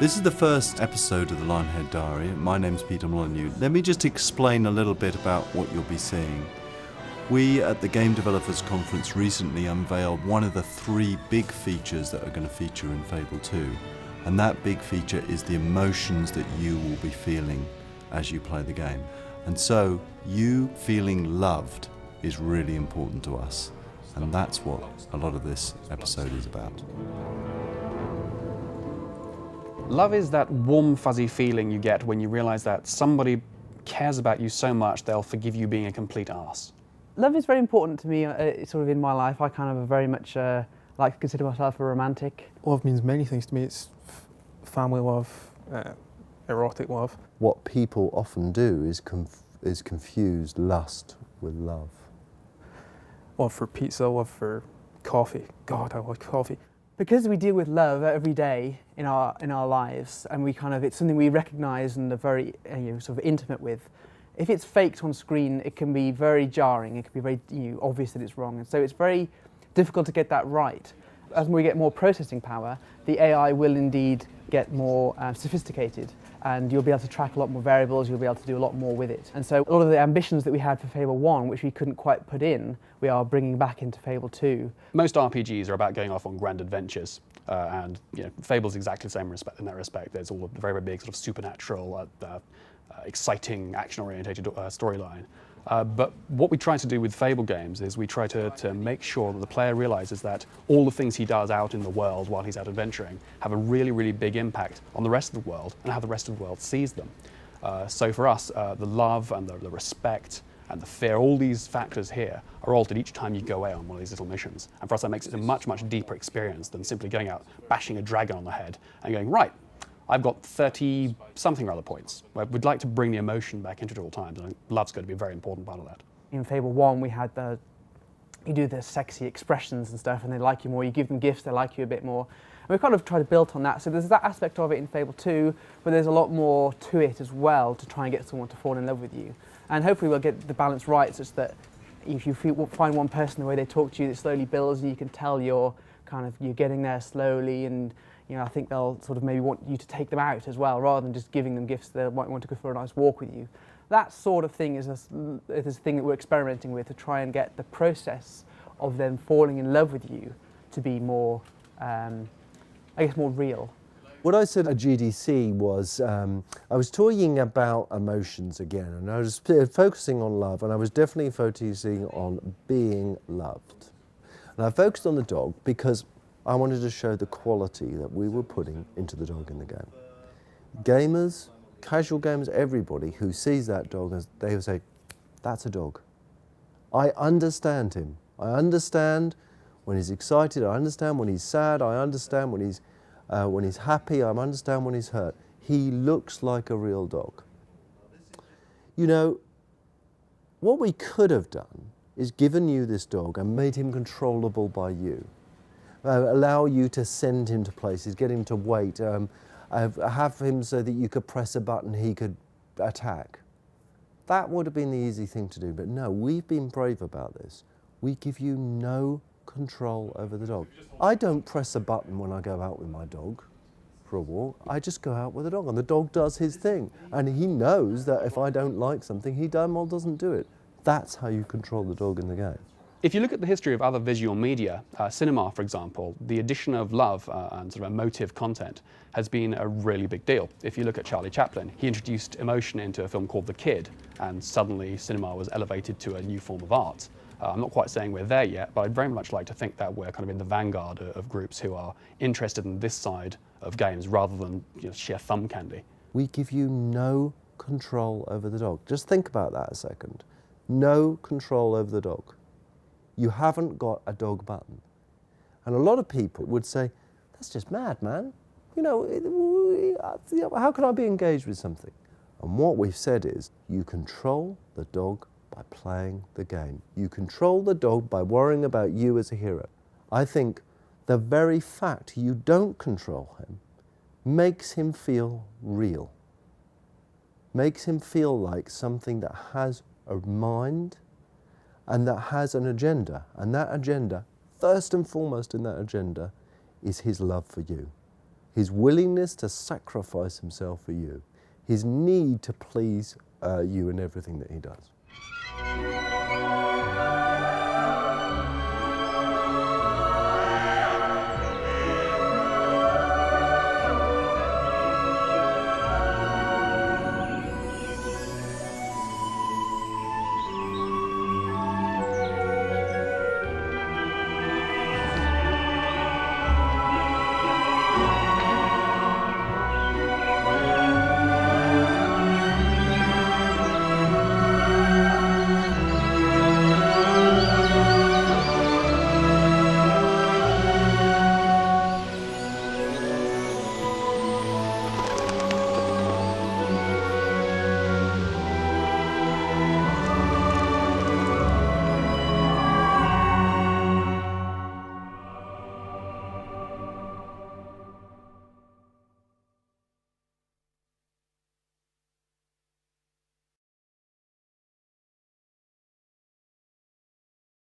This is the first episode of the Lionhead Diary. My name's Peter Molyneux. Let me just explain a little bit about what you'll be seeing. We at the Game Developers Conference recently unveiled one of the 3 big features that are going to feature in Fable 2. And that big feature is the emotions that you will be feeling as you play the game. And so, you feeling loved is really important to us. And that's what a lot of this episode is about. Love is that warm, fuzzy feeling you get when you realize that somebody cares about you so much they'll forgive you being a complete arse. Love is very important to me, sort of in my life. I kind of very much like to consider myself a romantic. Love means many things to me. It's family love, erotic love. What people often do is confuse lust with love. Love for pizza, love for coffee. God, I like coffee. Because we deal with love every day in our lives, and it's something we recognise and are very sort of intimate with. If it's faked on screen, it can be very jarring. It can be very obvious that it's wrong, and so it's very difficult to get that right. As we get more processing power, the AI will indeed get more sophisticated, and you'll be able to track a lot more variables, you'll be able to do a lot more with it. And so a lot of the ambitions that we had for Fable 1, which we couldn't quite put in, we are bringing back into Fable 2. Most RPGs are about going off on grand adventures, and Fable's exactly the same in that respect. There's all a very, very big sort of supernatural, exciting, action-oriented storyline. But what we try to do with Fable games is we try to make sure that the player realizes that all the things he does out in the world while he's out adventuring have a really, really big impact on the rest of the world and how the rest of the world sees them. So for us, the love and the respect and the fear, all these factors here are altered each time you go away on one of these little missions. And for us, that makes it a much, much deeper experience than simply going out, bashing a dragon on the head and going, right, I've got 30-something or other points. We'd like to bring the emotion back into it at all times, and love's going to be a very important part of that. In Fable 1, we had you do the sexy expressions and stuff, and they like you more. You give them gifts, they like you a bit more. And we kind of try to build on that. So there's that aspect of it in Fable 2, but there's a lot more to it as well to try and get someone to fall in love with you. And hopefully we'll get the balance right such that if you find one person, the way they talk to you, it slowly builds, and you can tell you're getting there slowly, and I think they'll sort of maybe want you to take them out as well, rather than just giving them gifts. They might want to go for a nice walk with you. That sort of thing is a thing that we're experimenting with to try and get the process of them falling in love with you to be more, more real. What I said at GDC was, I was talking about emotions again, and I was focusing on love, and I was definitely focusing on being loved. And I focused on the dog because I wanted to show the quality that we were putting into the dog in the game. Gamers, casual gamers, everybody who sees that dog, they will say, that's a dog. I understand him. I understand when he's excited, I understand when he's sad, I understand when he's happy, I understand when he's hurt. He looks like a real dog. What we could have done is given you this dog and made him controllable by you. Allow you to send him to places, get him to wait, have him so that you could press a button, he could attack. That would have been the easy thing to do, but no, we've been brave about this. We give you no control over the dog. I don't press a button when I go out with my dog for a walk. I just go out with the dog, and the dog does his thing. And he knows that if I don't like something, he damn well doesn't do it. That's how you control the dog in the game. If you look at the history of other visual media, cinema, for example, the addition of love and sort of emotive content has been a really big deal. If you look at Charlie Chaplin, he introduced emotion into a film called The Kid, and suddenly cinema was elevated to a new form of art. I'm not quite saying we're there yet, but I'd very much like to think that we're kind of in the vanguard of groups who are interested in this side of games rather than sheer thumb candy. We give you no control over the dog. Just think about that a second. No control over the dog. You haven't got a dog button. And a lot of people would say, that's just mad, man. How can I be engaged with something? And what we've said is, you control the dog by playing the game. You control the dog by worrying about you as a hero. I think the very fact you don't control him makes him feel real. Makes him feel like something that has a mind and that has an agenda. And that agenda, first and foremost in that agenda, is his love for you. his willingness to sacrifice himself for you, his need to please you in everything that he does.